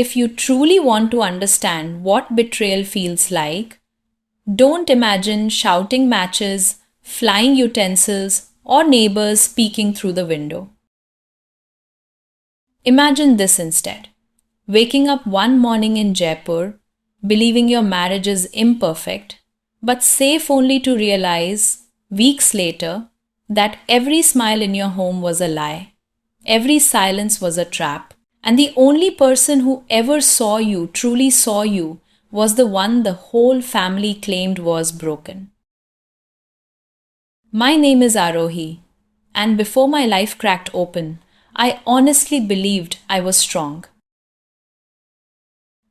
If you truly want to understand what betrayal feels like, don't imagine shouting matches, flying utensils, or neighbors peeking through the window. Imagine this instead: waking up one morning in Jaipur, believing your marriage is imperfect, but safe only to realize, weeks later, that every smile in your home was a lie, every silence was a trap, and the only person who ever saw you, truly saw you, was the one the whole family claimed was broken. My name is Aarohi, and before my life cracked open, I honestly believed I was strong.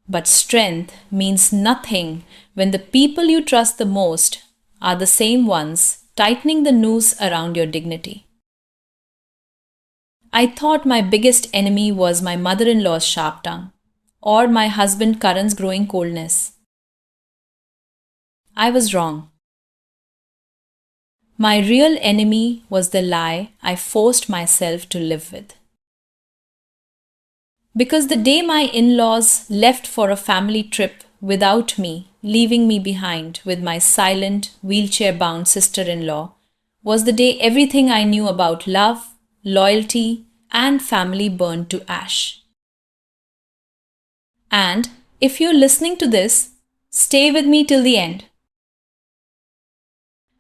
But strength means nothing when the people you trust the most are the same ones tightening the noose around your dignity. I thought my biggest enemy was my mother in law's sharp tongue, or my husband Karan's growing coldness. I was wrong. My real enemy was the lie I forced myself to live with. Because the day my in laws left for a family trip without me, leaving me behind with my silent, wheelchair bound sister in law, was the day everything I knew about love, loyalty, and family burned to ash. And if you're listening to this, stay with me till the end.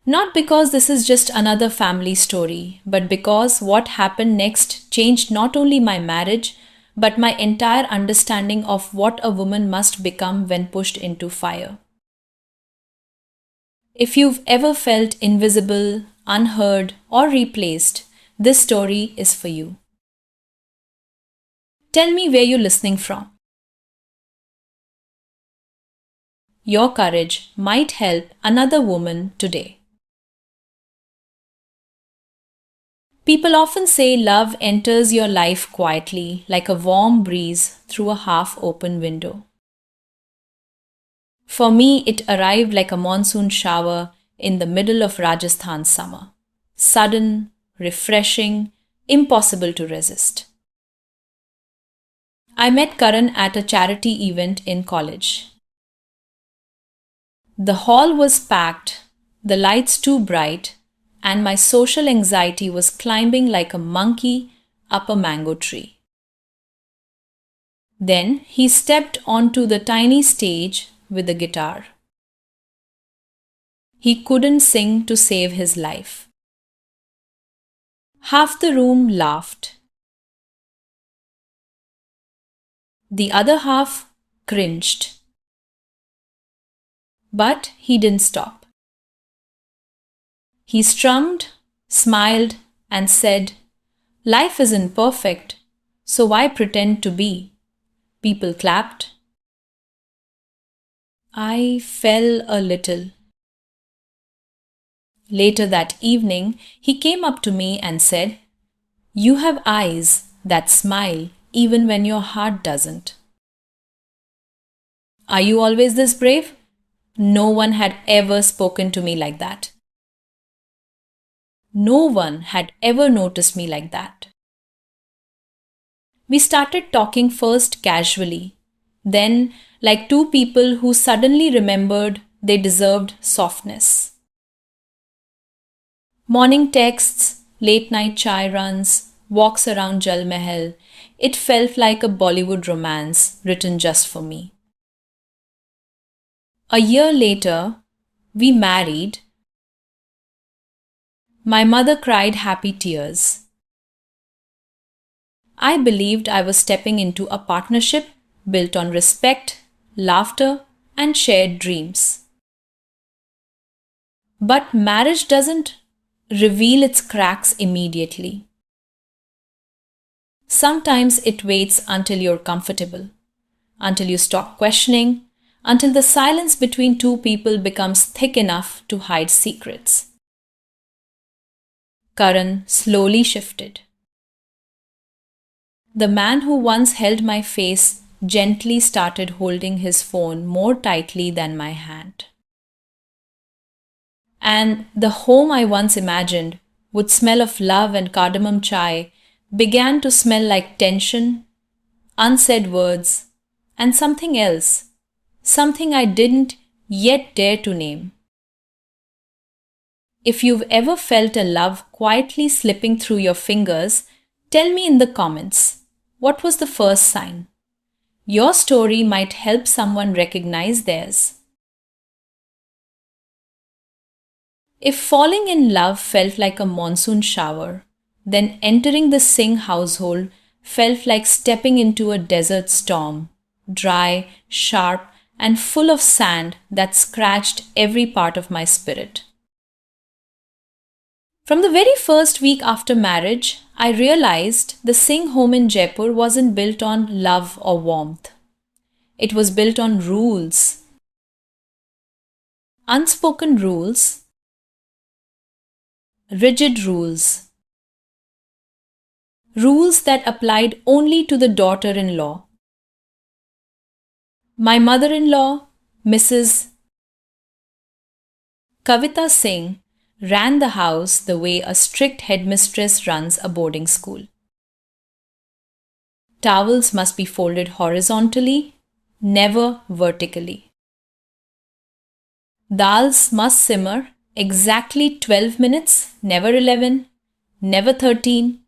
Not because this is just another family story, but because what happened next changed not only my marriage, but my entire understanding of what a woman must become when pushed into fire. If you've ever felt invisible, unheard, or replaced, this story is for you. Tell me where you're listening from. Your courage might help another woman today. People often say love enters your life quietly, like a warm breeze through a half open window. For me, it arrived like a monsoon shower in the middle of Rajasthan summer. Sudden, refreshing, impossible to resist. I met Karan at a charity event in college. The hall was packed, the lights too bright, and my social anxiety was climbing like a monkey up a mango tree. Then he stepped onto the tiny stage with a guitar. He couldn't sing to save his life. Half the room laughed. The other half cringed. But he didn't stop. He strummed, smiled, and said, "Life isn't perfect, so why pretend to be?" People clapped. I fell a little. Later that evening, he came up to me and said, "You have eyes that smile even when your heart doesn't." Are you always this brave? No one had ever spoken to me like that. No one had ever noticed me like that. We started talking first casually, then like two people who suddenly remembered they deserved softness. Morning texts, late night chai runs, walks around Jal Mahal, it felt like a Bollywood romance written just for me. A year later, we married. My mother cried happy tears. I believed I was stepping into a partnership built on respect, laughter, and shared dreams. But marriage doesn't reveal its cracks immediately. Sometimes it waits until you're comfortable, until you stop questioning, until the silence between two people becomes thick enough to hide secrets. Karan slowly shifted. The man who once held my face gently started holding his phone more tightly than my hand. And the home I once imagined would smell of love and cardamom chai began to smell like tension, unsaid words, and something else, something I didn't yet dare to name. If you've ever felt a love quietly slipping through your fingers, tell me in the comments. What was the first sign? Your story might help someone recognize theirs. If falling in love felt like a monsoon shower, then entering the Singh household felt like stepping into a desert storm, dry, sharp, and full of sand that scratched every part of my spirit. From the very first week after marriage, I realized the Singh home in Jaipur wasn't built on love or warmth. It was built on rules, unspoken rules, rigid rules, rules that applied only to the daughter in law. My mother in law, Mrs. Kavita Singh, ran the house the way a strict headmistress runs a boarding school. Towels must be folded horizontally, never vertically. Dals must simmer exactly 12 minutes, never 11, never 13.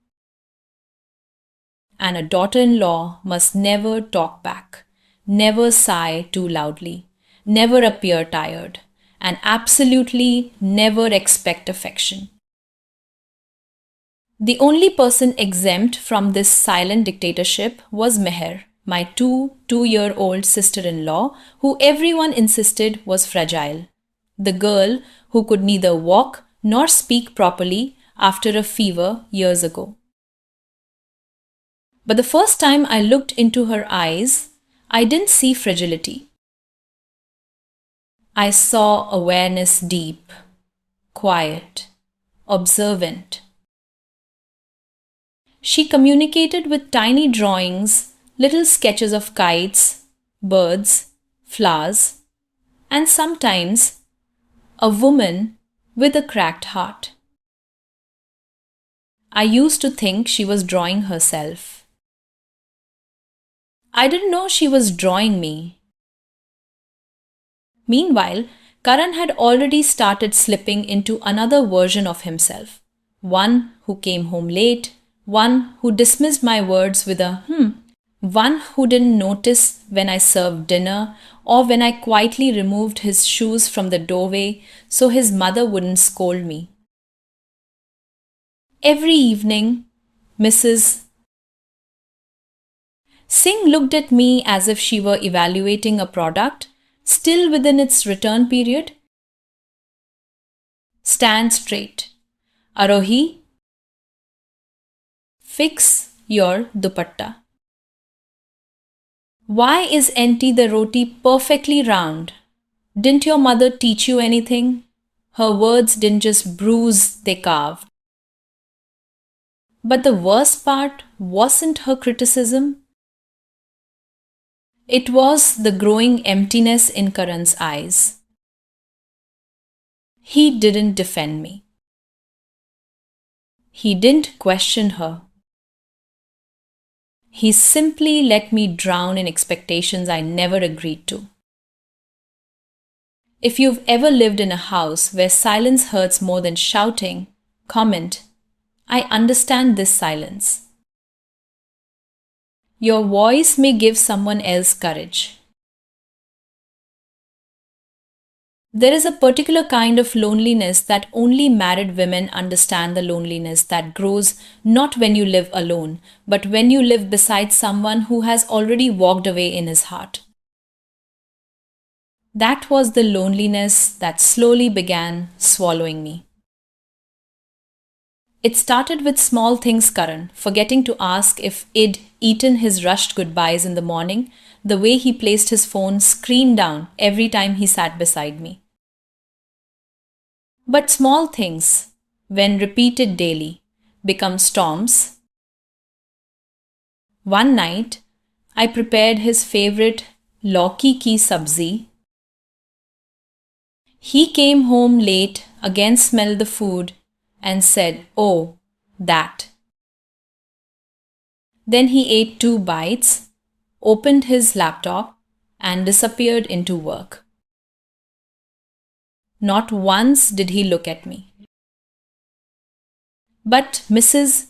And a daughter in law must never talk back, never sigh too loudly, never appear tired, and absolutely never expect affection. The only person exempt from this silent dictatorship was Meher, my two-year-old sister-in-law, who everyone insisted was fragile. The girl who could neither walk nor speak properly after a fever years ago. But the first time I looked into her eyes, I didn't see fragility. I saw awareness deep, quiet, observant. She communicated with tiny drawings, little sketches of kites, birds, flowers, and sometimes a woman with a cracked heart. I used to think she was drawing herself. I didn't know she was drawing me. Meanwhile, Karan had already started slipping into another version of himself. One who came home late, one who dismissed my words with a one who didn't notice when I served dinner or when I quietly removed his shoes from the doorway so his mother wouldn't scold me. Every evening, Mrs. Singh looked at me as if she were evaluating a product still within its return period. Stand straight. Aarohi, fix your dupatta. Why is auntie the roti perfectly round? Didn't your mother teach you anything? Her words didn't just bruise, they carved. But the worst part wasn't her criticism. It was the growing emptiness in Karan's eyes. He didn't defend me. He didn't question her. He simply let me drown in expectations I never agreed to. If you've ever lived in a house where silence hurts more than shouting, comment, I understand this silence. Your voice may give someone else courage. There is a particular kind of loneliness that only married women understand, the loneliness that grows not when you live alone, but when you live beside someone who has already walked away in his heart. That was the loneliness that slowly began swallowing me. It started with small things, Karan, forgetting to ask if I'd eaten his rushed goodbyes in the morning, the way he placed his phone screen down every time he sat beside me. But small things, when repeated daily, become storms. One night, I prepared his favorite lauki ki sabzi. He came home late, again smelled the food, and said, "Oh, that." Then he ate 2 bites, opened his laptop, and disappeared into work. Not once did he look at me. But Mrs.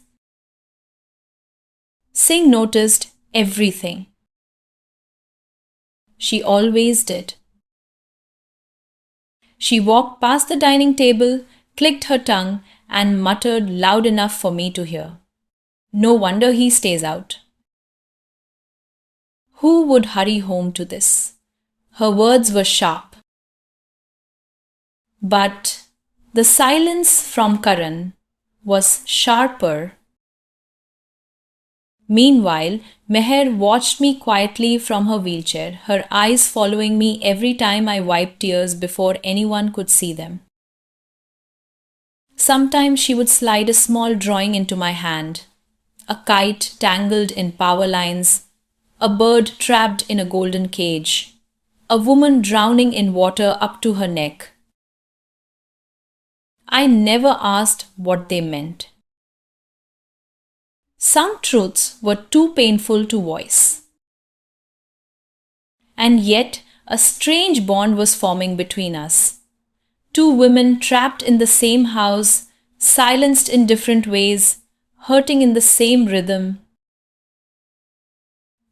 Singh noticed everything. She always did. She walked past the dining table, clicked her tongue, and muttered loud enough for me to hear. No wonder he stays out. Who would hurry home to this? Her words were sharp. But the silence from Karan was sharper. Meanwhile, Meher watched me quietly from her wheelchair, her eyes following me every time I wiped tears before anyone could see them. Sometimes she would slide a small drawing into my hand, a kite tangled in power lines, a bird trapped in a golden cage, a woman drowning in water up to her neck. I never asked what they meant. Some truths were too painful to voice. And yet, a strange bond was forming between us. Two women trapped in the same house, silenced in different ways, hurting in the same rhythm.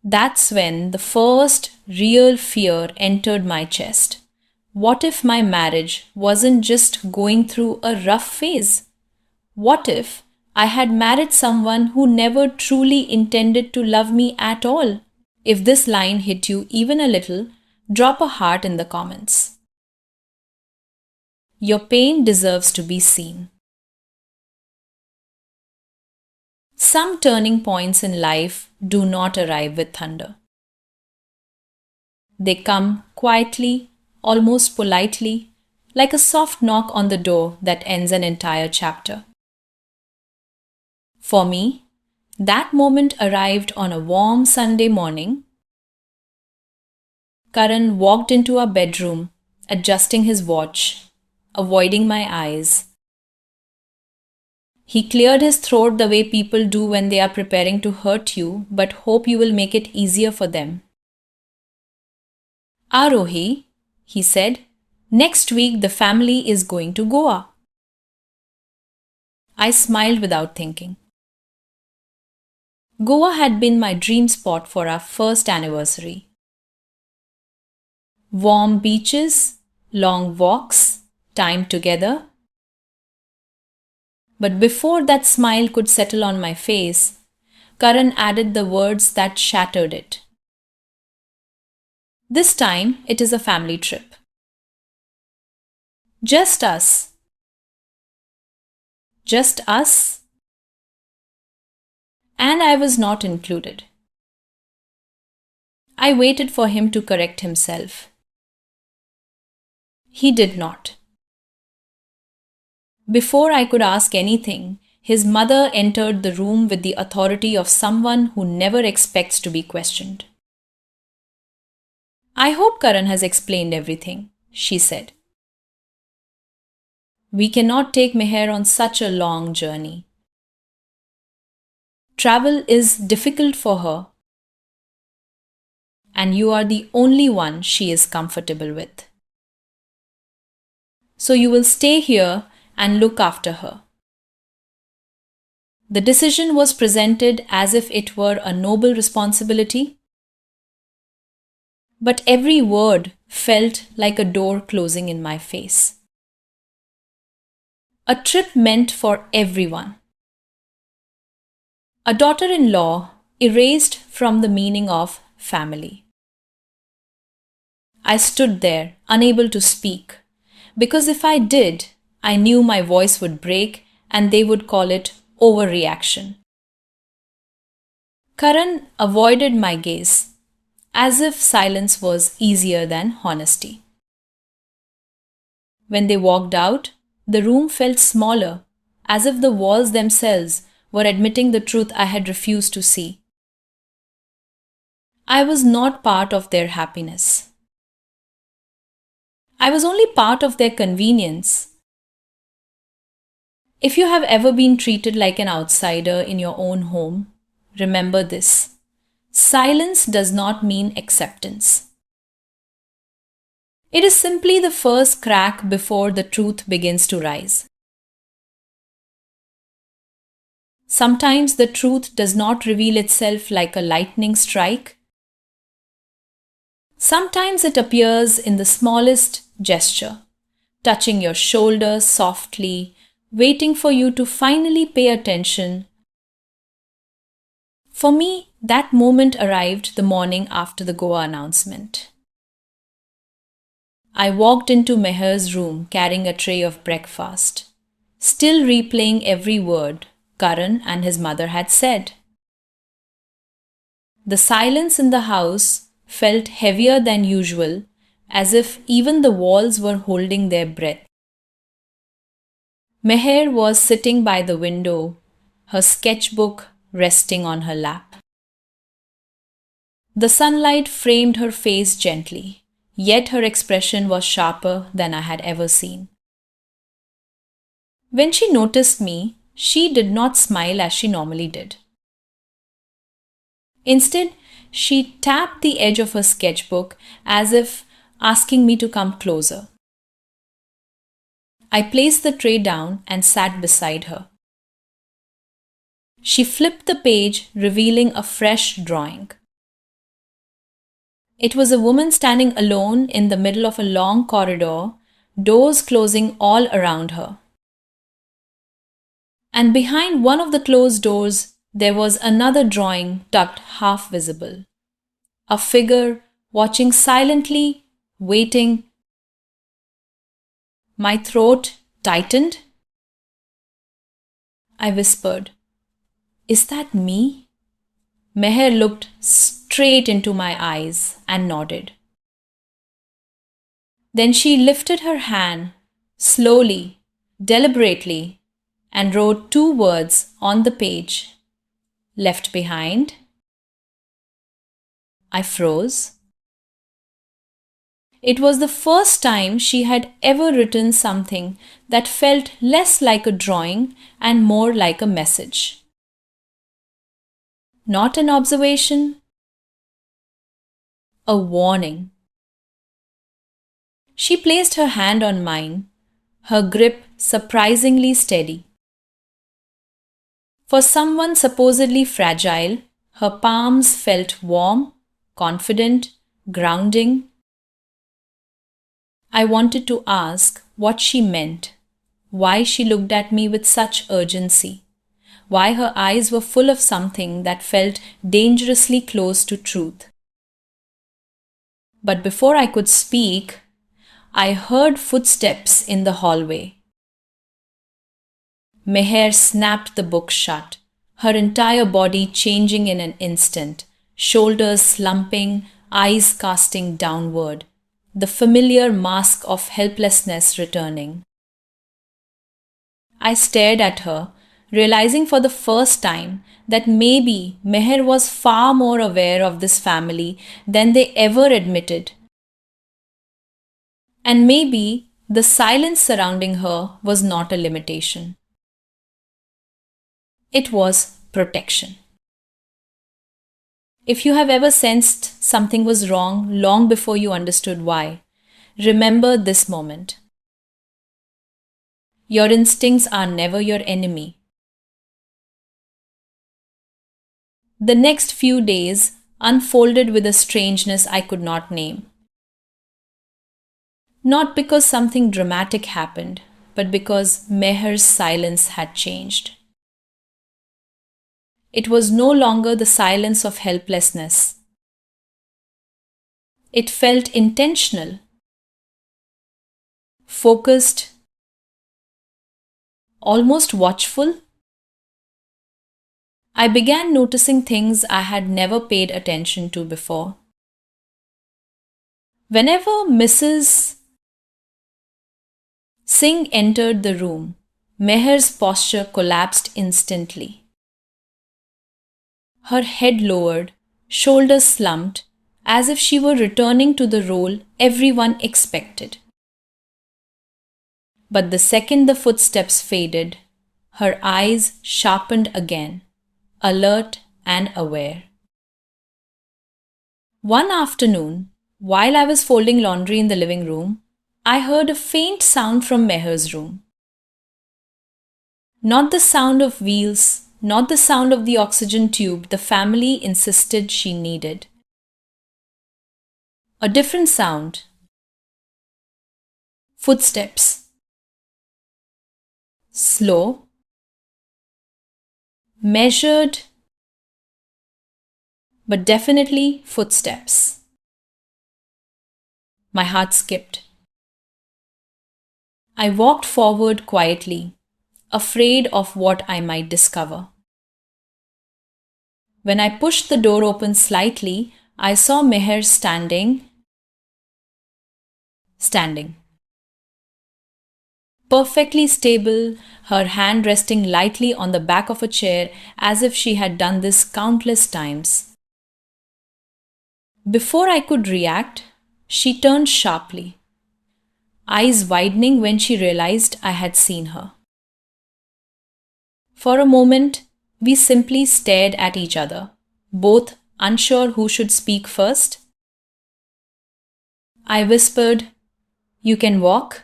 That's when the first real fear entered my chest. What if my marriage wasn't just going through a rough phase? What if I had married someone who never truly intended to love me at all? If this line hit you even a little, drop a heart in the comments. Your pain deserves to be seen. Some turning points in life do not arrive with thunder. They come quietly, almost politely, like a soft knock on the door that ends an entire chapter. For me, that moment arrived on a warm Sunday morning. Karan walked into our bedroom, adjusting his watch, avoiding my eyes. He cleared his throat the way people do when they are preparing to hurt you, but hope you will make it easier for them. Aarohi, he said, next week the family is going to Goa. I smiled without thinking. Goa had been my dream spot for our first anniversary. Warm beaches, long walks, time together. But before that smile could settle on my face, Karan added the words that shattered it. This time, it is a family trip. Just us. Just us. And I was not included. I waited for him to correct himself. He did not. Before I could ask anything, his mother entered the room with the authority of someone who never expects to be questioned. I hope Karan has explained everything, she said. We cannot take Meher on such a long journey. Travel is difficult for her, and you are the only one she is comfortable with. So you will stay here and look after her. The decision was presented as if it were a noble responsibility, but every word felt like a door closing in my face. A trip meant for everyone. A daughter-in-law erased from the meaning of family. I stood there, unable to speak, because if I did, I knew my voice would break and they would call it overreaction. Karan avoided my gaze, as if silence was easier than honesty. When they walked out, the room felt smaller, as if the walls themselves were admitting the truth I had refused to see. I was not part of their happiness. I was only part of their convenience. If you have ever been treated like an outsider in your own home, remember this. Silence does not mean acceptance. It is simply the first crack before the truth begins to rise. Sometimes the truth does not reveal itself like a lightning strike. Sometimes it appears in the smallest gesture, touching your shoulder softly, waiting for you to finally pay attention. For me, that moment arrived the morning after the Goa announcement. I walked into Meher's room carrying a tray of breakfast, still replaying every word Karan and his mother had said. The silence in the house felt heavier than usual, as if even the walls were holding their breath. Meher was sitting by the window, her sketchbook resting on her lap. The sunlight framed her face gently, yet her expression was sharper than I had ever seen. When she noticed me, she did not smile as she normally did. Instead, she tapped the edge of her sketchbook as if asking me to come closer. I placed the tray down and sat beside her. She flipped the page, revealing a fresh drawing. It was a woman standing alone in the middle of a long corridor, doors closing all around her. And behind one of the closed doors, there was another drawing tucked half visible. A figure watching silently, waiting. My throat tightened. I whispered, "Is that me?" Meher looked straight into my eyes and nodded. Then she lifted her hand, slowly, deliberately, and wrote two words on the page. Left behind. I froze. It was the first time she had ever written something that felt less like a drawing and more like a message. Not an observation, a warning. She placed her hand on mine, her grip surprisingly steady. For someone supposedly fragile, her palms felt warm, confident, grounding. I wanted to ask what she meant, why she looked at me with such urgency, why her eyes were full of something that felt dangerously close to truth. But before I could speak, I heard footsteps in the hallway. Meher snapped the book shut, her entire body changing in an instant, shoulders slumping, eyes casting downward, the familiar mask of helplessness returning. I stared at her, realizing for the first time that maybe Meher was far more aware of this family than they ever admitted. And maybe the silence surrounding her was not a limitation. It was protection. If you have ever sensed something was wrong long before you understood why, remember this moment. Your instincts are never your enemy. The next few days unfolded with a strangeness I could not name. Not because something dramatic happened, but because Meher's silence had changed. It was no longer the silence of helplessness. It felt intentional, focused, almost watchful. I began noticing things I had never paid attention to before. Whenever Mrs. Singh entered the room, Meher's posture collapsed instantly. Her head lowered, shoulders slumped, as if she were returning to the role everyone expected. But the second the footsteps faded, her eyes sharpened again, alert and aware. One afternoon, while I was folding laundry in the living room, I heard a faint sound from Meher's room. Not the sound of wheels, not the sound of the oxygen tube the family insisted she needed. A different sound. Footsteps. Slow, measured, but definitely footsteps. My heart skipped. I walked forward quietly, afraid of what I might discover. When I pushed the door open slightly, I saw Meher standing. Perfectly stable, her hand resting lightly on the back of a chair as if she had done this countless times. Before I could react, she turned sharply, eyes widening when she realized I had seen her. For a moment, we simply stared at each other, both unsure who should speak first. I whispered, "You can walk?"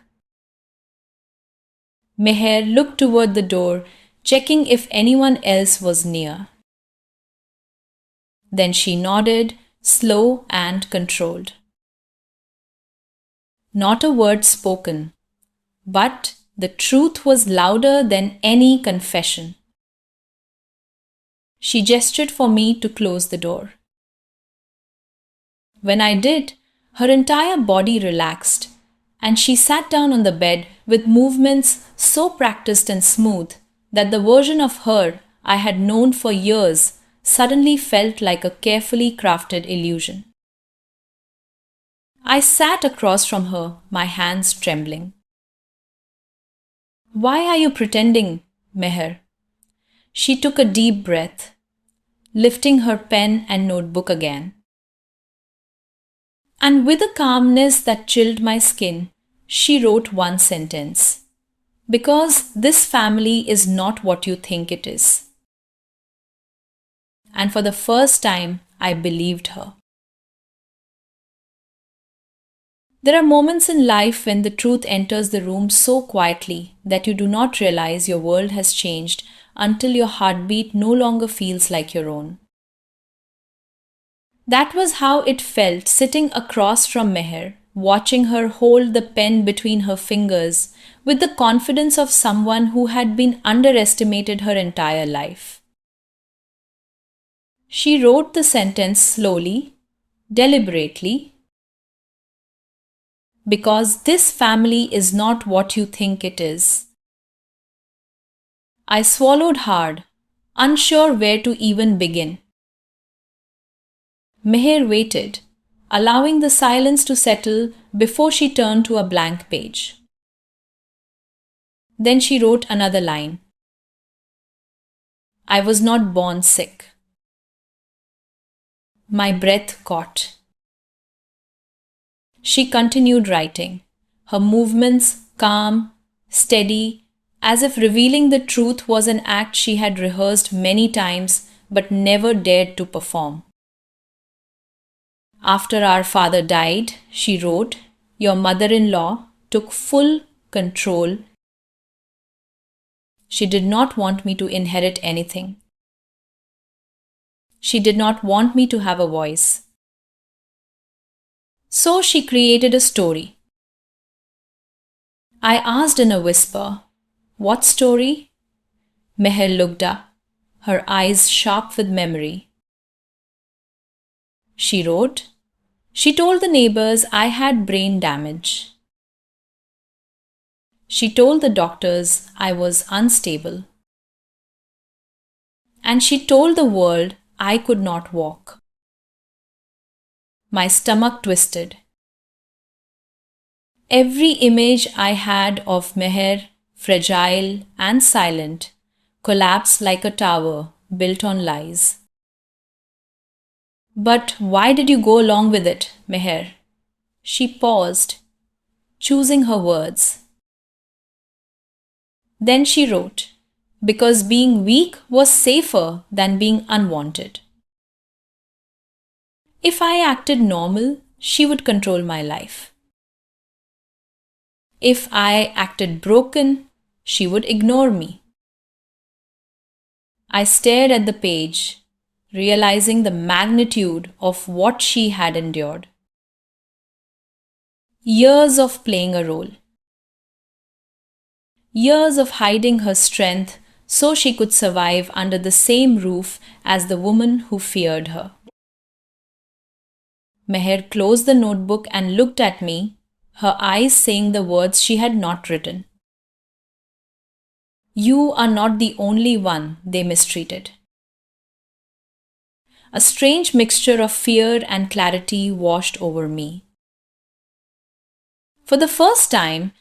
Meher looked toward the door, checking if anyone else was near. Then she nodded, slow and controlled. Not a word spoken, but the truth was louder than any confession. She gestured for me to close the door. When I did, her entire body relaxed, and she sat down on the bed with movements so practiced and smooth that the version of her I had known for years suddenly felt like a carefully crafted illusion. I sat across from her, my hands trembling. "Why are you pretending, Meher?" She took a deep breath, lifting her pen and notebook again. And with a calmness that chilled my skin, she wrote one sentence. "Because this family is not what you think it is." And for the first time, I believed her. There are moments in life when the truth enters the room so quietly that you do not realize your world has changed until your heartbeat no longer feels like your own. That was how it felt sitting across from Meher, watching her hold the pen between her fingers with the confidence of someone who had been underestimated her entire life. She wrote the sentence slowly, deliberately, "Because this family is not what you think it is." I swallowed hard, unsure where to even begin. Meher waited, allowing the silence to settle before she turned to a blank page. Then she wrote another line. "I was not born sick." My breath caught. She continued writing, her movements calm, steady, as if revealing the truth was an act she had rehearsed many times but never dared to perform. "After our father died," she wrote, "your mother-in-law took full control. She did not want me to inherit anything. She did not want me to have a voice. So she created a story." I asked in a whisper, "What story?" Meher looked up, her eyes sharp with memory. She wrote, "She told the neighbors I had brain damage. She told the doctors I was unstable. And she told the world I could not walk." My stomach twisted. Every image I had of Meher, fragile and silent, collapsed like a tower built on lies. "But why did you go along with it, Meher?" She paused, choosing her words. Then she wrote, "Because being weak was safer than being unwanted." If I acted normal, she would control my life. If I acted broken, she would ignore me. I stared at the page, realizing the magnitude of what she had endured. Years of playing a role. Years of hiding her strength so she could survive under the same roof as the woman who feared her. Meher closed the notebook and looked at me, her eyes saying the words she had not written. You are not the only one they mistreated. A strange mixture of fear and clarity washed over me. For the first time,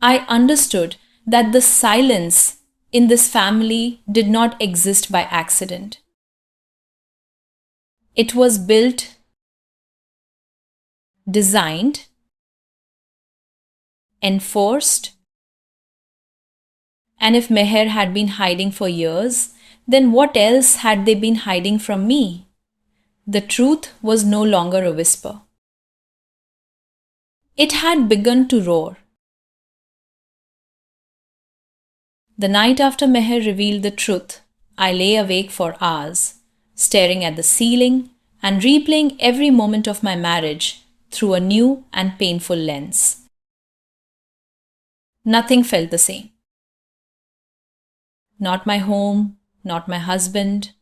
I understood that the silence in this family did not exist by accident. It was built, designed, enforced, and if Meher had been hiding for years, then what else had they been hiding from me? The truth was no longer a whisper. It had begun to roar. The night after Meher revealed the truth, I lay awake for hours, staring at the ceiling and replaying every moment of my marriage through a new and painful lens. Nothing felt the same. Not my home, not my husband,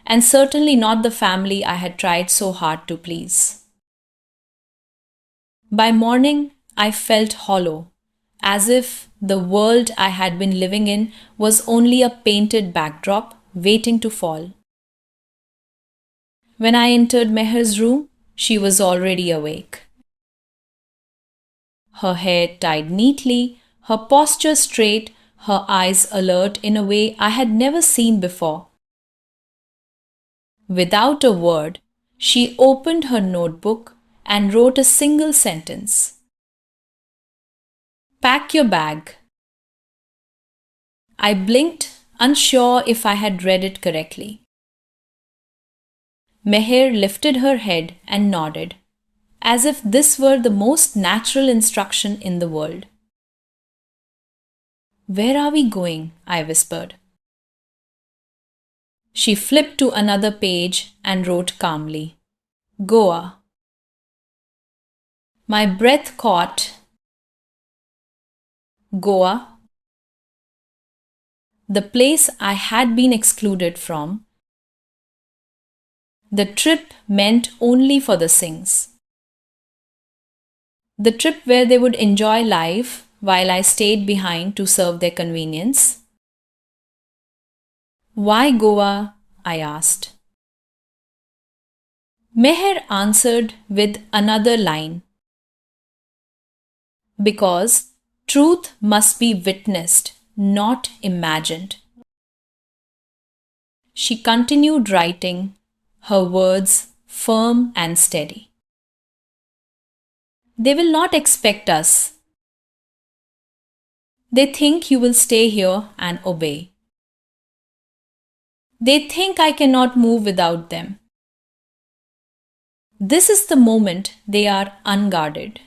and certainly not the family I had tried so hard to please. By morning, I felt hollow, as if the world I had been living in was only a painted backdrop waiting to fall. When I entered Meher's room, she was already awake. Her hair tied neatly, her posture straight, her eyes alert in a way I had never seen before. Without a word, she opened her notebook and wrote a single sentence. Pack your bag. I blinked, unsure if I had read it correctly. Meher lifted her head and nodded, as if this were the most natural instruction in the world. Where are we going? I whispered. She flipped to another page and wrote calmly, Goa. My breath caught. Goa, the place I had been excluded from. The trip meant only for the Singhs. The trip where they would enjoy life while I stayed behind to serve their convenience. Why Goa? I asked. Meher answered with another line. Because truth must be witnessed, not imagined. She continued writing, her words firm and steady. They will not expect us. They think you will stay here and obey. They think I cannot move without them. This is the moment they are unguarded.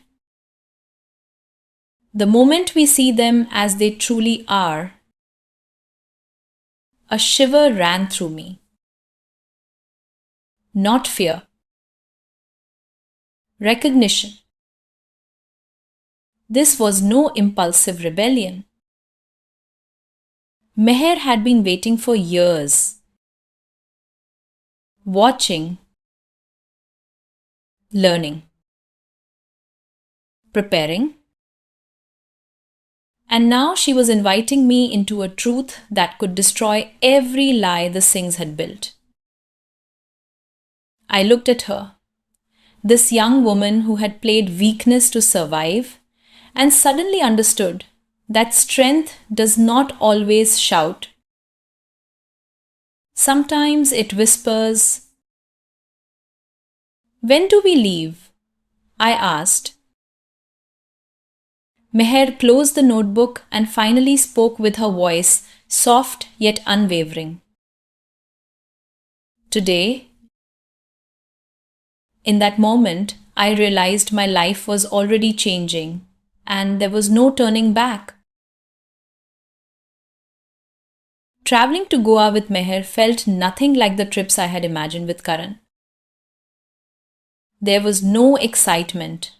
The moment we see them as they truly are. A shiver ran through me. Not fear. Recognition. This was no impulsive rebellion. Meher had been waiting for years, watching, learning, preparing, and now she was inviting me into a truth that could destroy every lie the Singhs had built. I looked at her, this young woman who had played weakness to survive, and suddenly understood that strength does not always shout. Sometimes it whispers. When do we leave? I asked. Meher closed the notebook and finally spoke with her voice, soft yet unwavering. Today. In that moment, I realized my life was already changing and there was no turning back. Traveling to Goa with Meher felt nothing like the trips I had imagined with Karan. There was no excitement,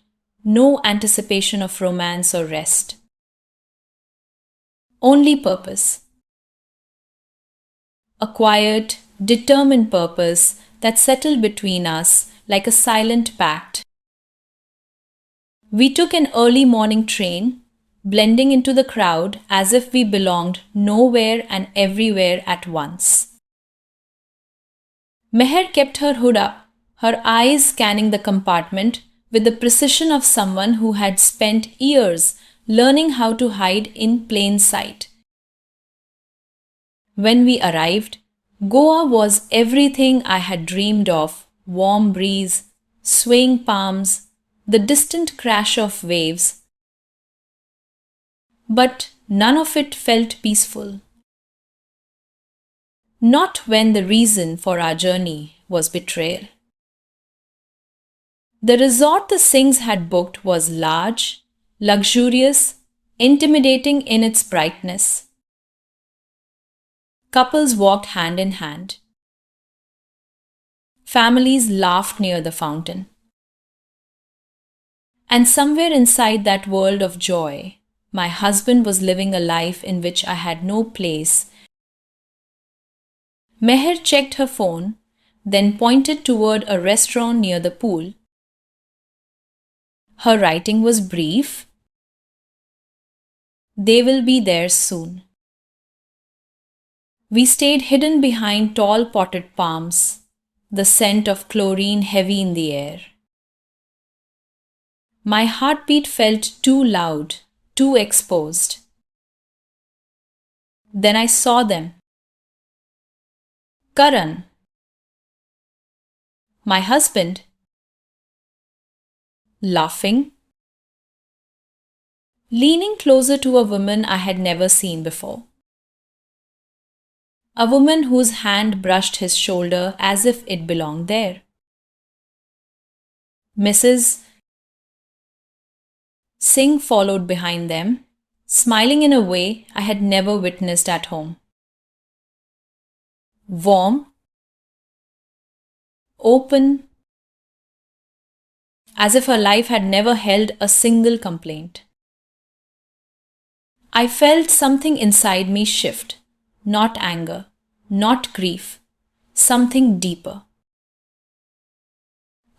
no anticipation of romance or rest. Only purpose. A quiet, determined purpose that settled between us like a silent pact. We took an early morning train, blending into the crowd as if we belonged nowhere and everywhere at once. Meher kept her hood up, her eyes scanning the compartment with the precision of someone who had spent years learning how to hide in plain sight. When we arrived, Goa was everything I had dreamed of: warm breeze, swaying palms, the distant crash of waves. But none of it felt peaceful. Not when the reason for our journey was betrayal. The resort the Singhs had booked was large, luxurious, intimidating in its brightness. Couples walked hand in hand. Families laughed near the fountain. And somewhere inside that world of joy, my husband was living a life in which I had no place. Meher checked her phone, then pointed toward a restaurant near the pool. Her writing was brief. They will be there soon. We stayed hidden behind tall potted palms, the scent of chlorine heavy in the air. My heartbeat felt too loud, too exposed. Then I saw them. Karan, my husband, laughing, leaning closer to a woman I had never seen before. A woman whose hand brushed his shoulder as if it belonged there. Mrs. Singh followed behind them, smiling in a way I had never witnessed at home. Warm, open, as if her life had never held a single complaint. I felt something inside me shift, not anger, not grief, something deeper.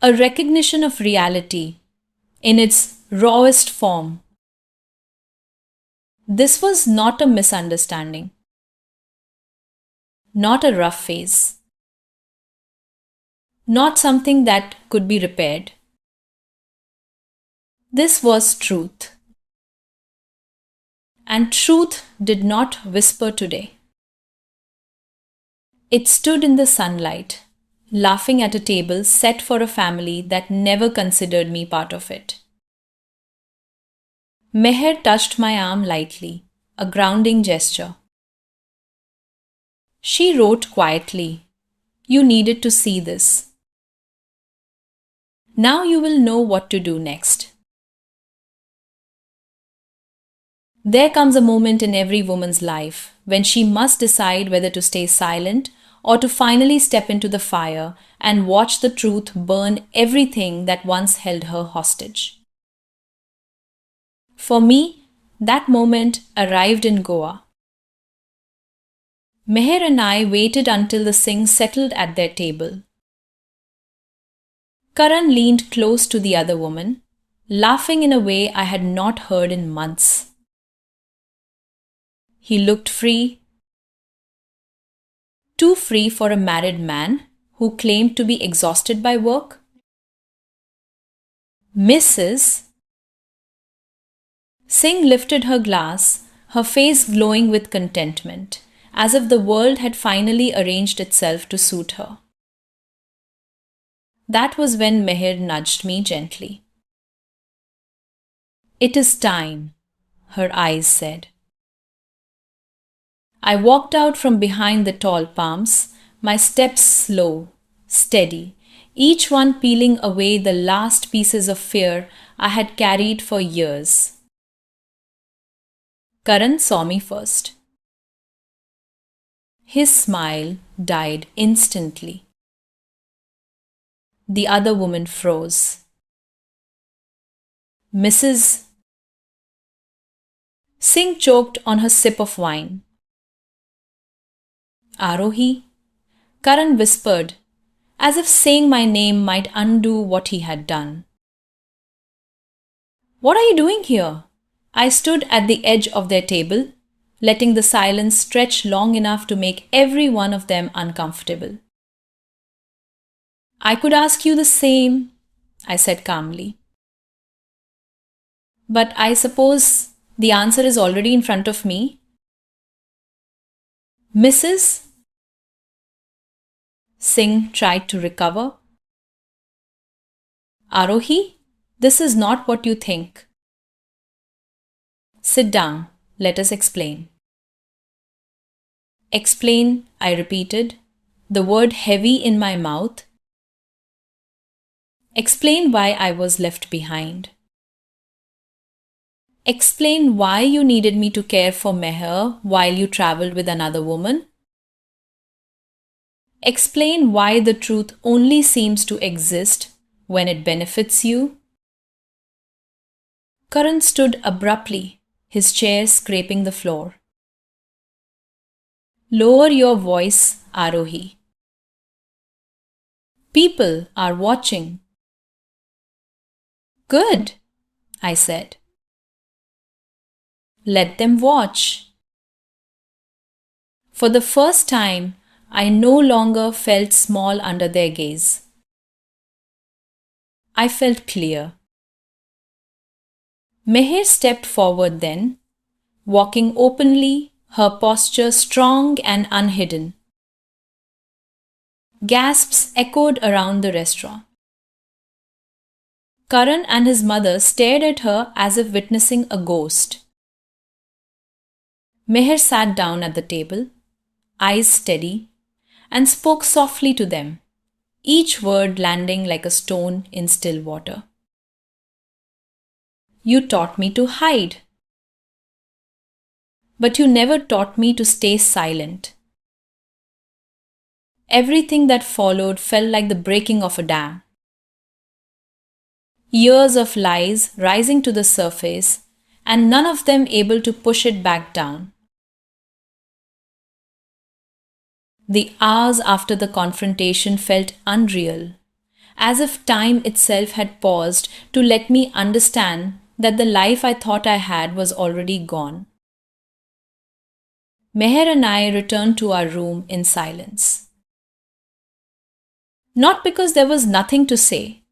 A recognition of reality in its rawest form. This was not a misunderstanding, not a rough phase, not something that could be repaired. This was truth. And truth did not whisper today. It stood in the sunlight, laughing at a table set for a family that never considered me part of it. Meher touched my arm lightly, a grounding gesture. She wrote quietly, "You needed to see this. Now you will know what to do next." There comes a moment in every woman's life when she must decide whether to stay silent or to finally step into the fire and watch the truth burn everything that once held her hostage. For me, that moment arrived in Goa. Meher and I waited until the Singhs settled at their table. Karan leaned close to the other woman, laughing in a way I had not heard in months. He looked free, too free for a married man who claimed to be exhausted by work. Mrs. Singh lifted her glass, her face glowing with contentment, as if the world had finally arranged itself to suit her. That was when Meher nudged me gently. "It is time," her eyes said. I walked out from behind the tall palms, my steps slow, steady, each one peeling away the last pieces of fear I had carried for years. Karan saw me first. His smile died instantly. The other woman froze. Mrs. Singh choked on her sip of wine. Aarohi, Karan whispered, as if saying my name might undo what he had done. What are you doing here? I stood at the edge of their table, letting the silence stretch long enough to make every one of them uncomfortable. I could ask you the same, I said calmly. But I suppose the answer is already in front of me. Mrs. Singh tried to recover. Aarohi, this is not what you think. Sit down, let us explain. Explain, I repeated, the word heavy in my mouth. Explain why I was left behind. Explain why you needed me to care for Meher while you travelled with another woman. Explain why the truth only seems to exist when it benefits you. Karan stood abruptly, his chair scraping the floor. Lower your voice, Aarohi. People are watching. Good, I said. Let them watch. For the first time, I no longer felt small under their gaze. I felt clear. Meher stepped forward then, walking openly, her posture strong and unhidden. Gasps echoed around the restaurant. Karan and his mother stared at her as if witnessing a ghost. Meher sat down at the table, eyes steady, and spoke softly to them, each word landing like a stone in still water. You taught me to hide. But you never taught me to stay silent. Everything that followed felt like the breaking of a dam. Years of lies rising to the surface, and none of them able to push it back down. The hours after the confrontation felt unreal, as if time itself had paused to let me understand that the life I thought I had was already gone. Meher and I returned to our room in silence. Not because there was nothing to say,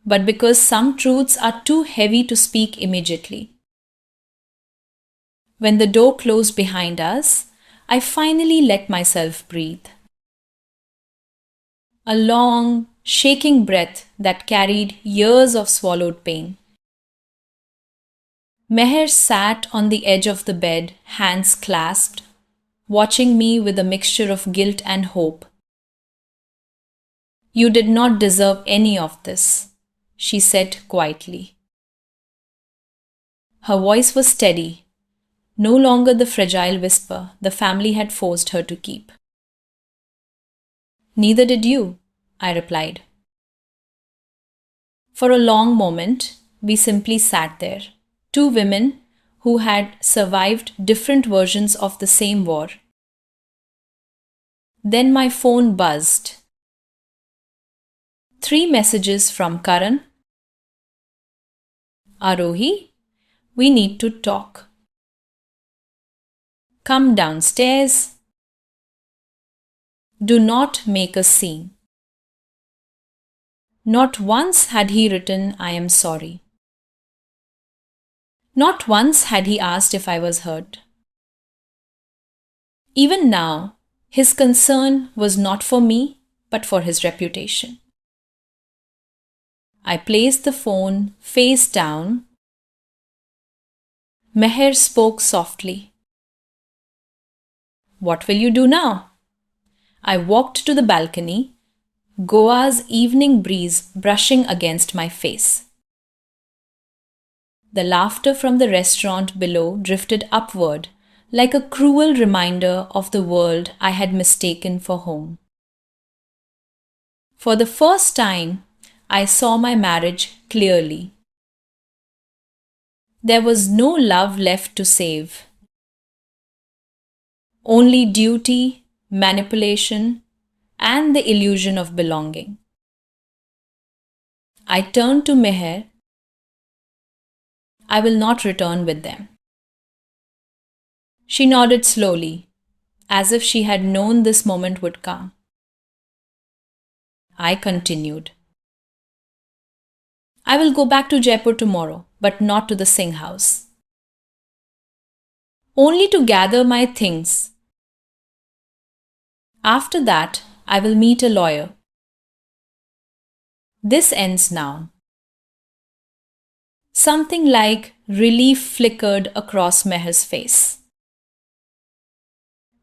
but because some truths are too heavy to speak immediately. When the door closed behind us, I finally let myself breathe. A long, shaking breath that carried years of swallowed pain. Meher sat on the edge of the bed, hands clasped, watching me with a mixture of guilt and hope. You did not deserve any of this, she said quietly. Her voice was steady, no longer the fragile whisper the family had forced her to keep. Neither did you, I replied. For a long moment, we simply sat there, two women who had survived different versions of the same war. Then my phone buzzed. 3 messages from Karan. Aarohi, we need to talk. Come downstairs. Do not make a scene. Not once had he written, I am sorry. Not once had he asked if I was hurt. Even now, his concern was not for me, but for his reputation. I placed the phone face down. Meher spoke softly. What will you do now? I walked to the balcony, Goa's evening breeze brushing against my face. The laughter from the restaurant below drifted upward, like a cruel reminder of the world I had mistaken for home. For the first time, I saw my marriage clearly. There was no love left to save. Only duty, manipulation, and the illusion of belonging. I turned to Meher. I will not return with them. She nodded slowly, as if she had known this moment would come. I continued. I will go back to Jaipur tomorrow, but not to the Singh house. Only to gather my things. After that, I will meet a lawyer. This ends now. Something like relief flickered across Meher's face.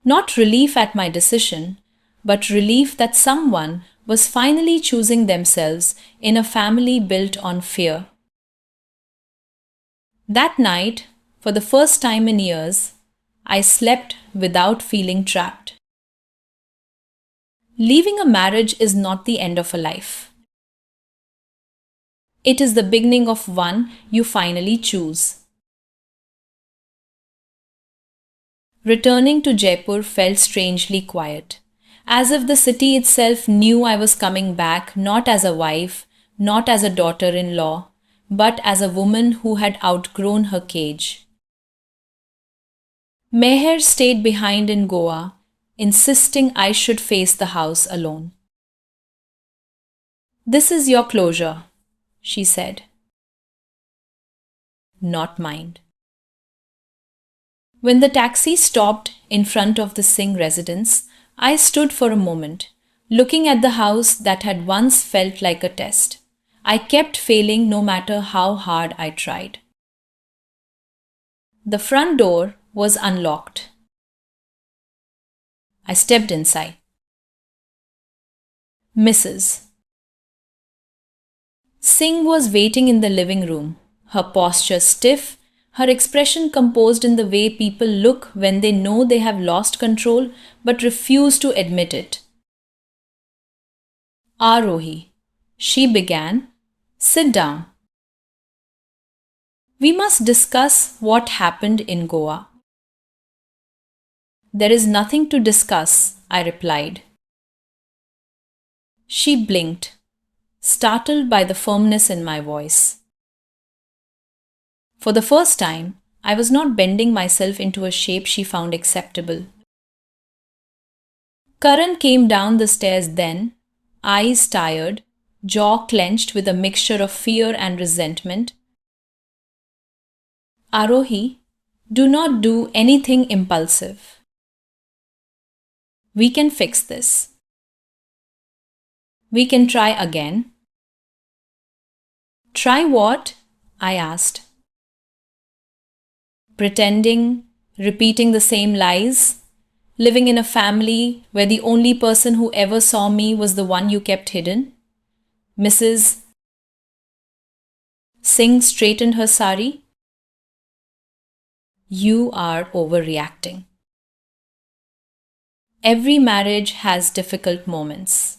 Not relief at my decision, but relief that someone was finally choosing themselves in a family built on fear. That night, for the first time in years, I slept without feeling trapped. Leaving a marriage is not the end of a life. It is the beginning of one you finally choose. Returning to Jaipur felt strangely quiet, as if the city itself knew I was coming back not as a wife, not as a daughter-in-law, but as a woman who had outgrown her cage. Meher stayed behind in Goa, insisting I should face the house alone. This is your closure, she said. Not mine. When the taxi stopped in front of the Singh residence, I stood for a moment, looking at the house that had once felt like a test. I kept failing no matter how hard I tried. The front door was unlocked. I stepped inside. Mrs. Singh was waiting in the living room, her posture stiff, her expression composed in the way people look when they know they have lost control but refuse to admit it. Aarohi, she began, sit down. We must discuss what happened in Goa. There is nothing to discuss, I replied. She blinked, startled by the firmness in my voice. For the first time, I was not bending myself into a shape she found acceptable. Karan came down the stairs then, eyes tired, jaw clenched with a mixture of fear and resentment. Aarohi, do not do anything impulsive. We can fix this. We can try again. Try what? I asked. Pretending, repeating the same lies, living in a family where the only person who ever saw me was the one you kept hidden. Mrs. Singh straightened her sari. You are overreacting. Every marriage has difficult moments.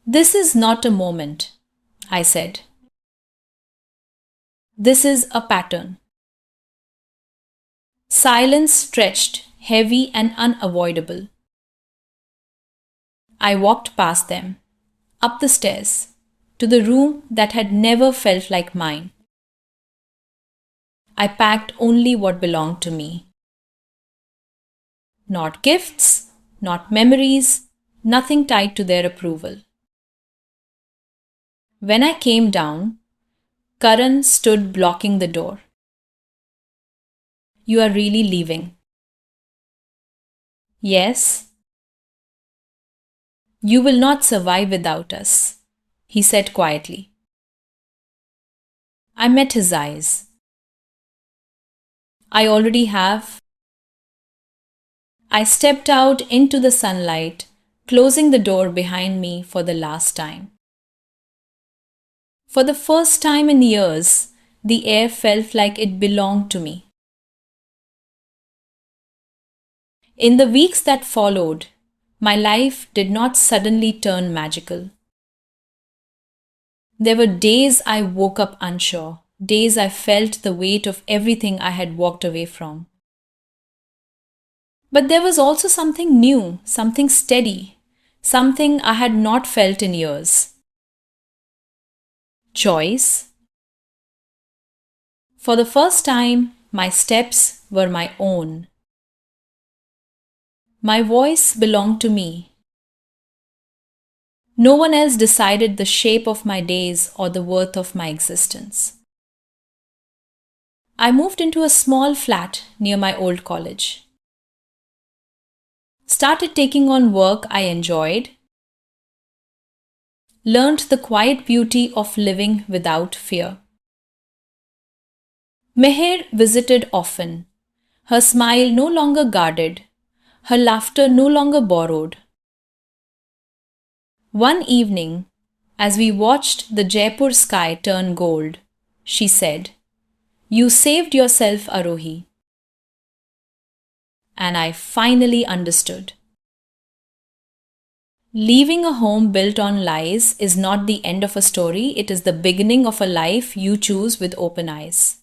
This is not a moment, I said. This is a pattern. Silence stretched, heavy and unavoidable. I walked past them, up the stairs, to the room that had never felt like mine. I packed only what belonged to me. Not gifts, not memories, nothing tied to their approval. When I came down, Karan stood blocking the door. You are really leaving? Yes. You will not survive without us, he said quietly. I met his eyes. I already have. I stepped out into the sunlight, closing the door behind me for the last time. For the first time in years, the air felt like it belonged to me. In the weeks that followed, my life did not suddenly turn magical. There were days I woke up unsure, days I felt the weight of everything I had walked away from. But there was also something new, something steady, something I had not felt in years. Choice. For the first time, my steps were my own. My voice belonged to me. No one else decided the shape of my days or the worth of my existence. I moved into a small flat near my old college. Started taking on work I enjoyed. Learned the quiet beauty of living without fear. Meher visited often, her smile no longer guarded, her laughter no longer borrowed. One evening, as we watched the Jaipur sky turn gold, she said, "You saved yourself, Aarohi." And I finally understood. Leaving a home built on lies is not the end of a story, it is the beginning of a life you choose with open eyes.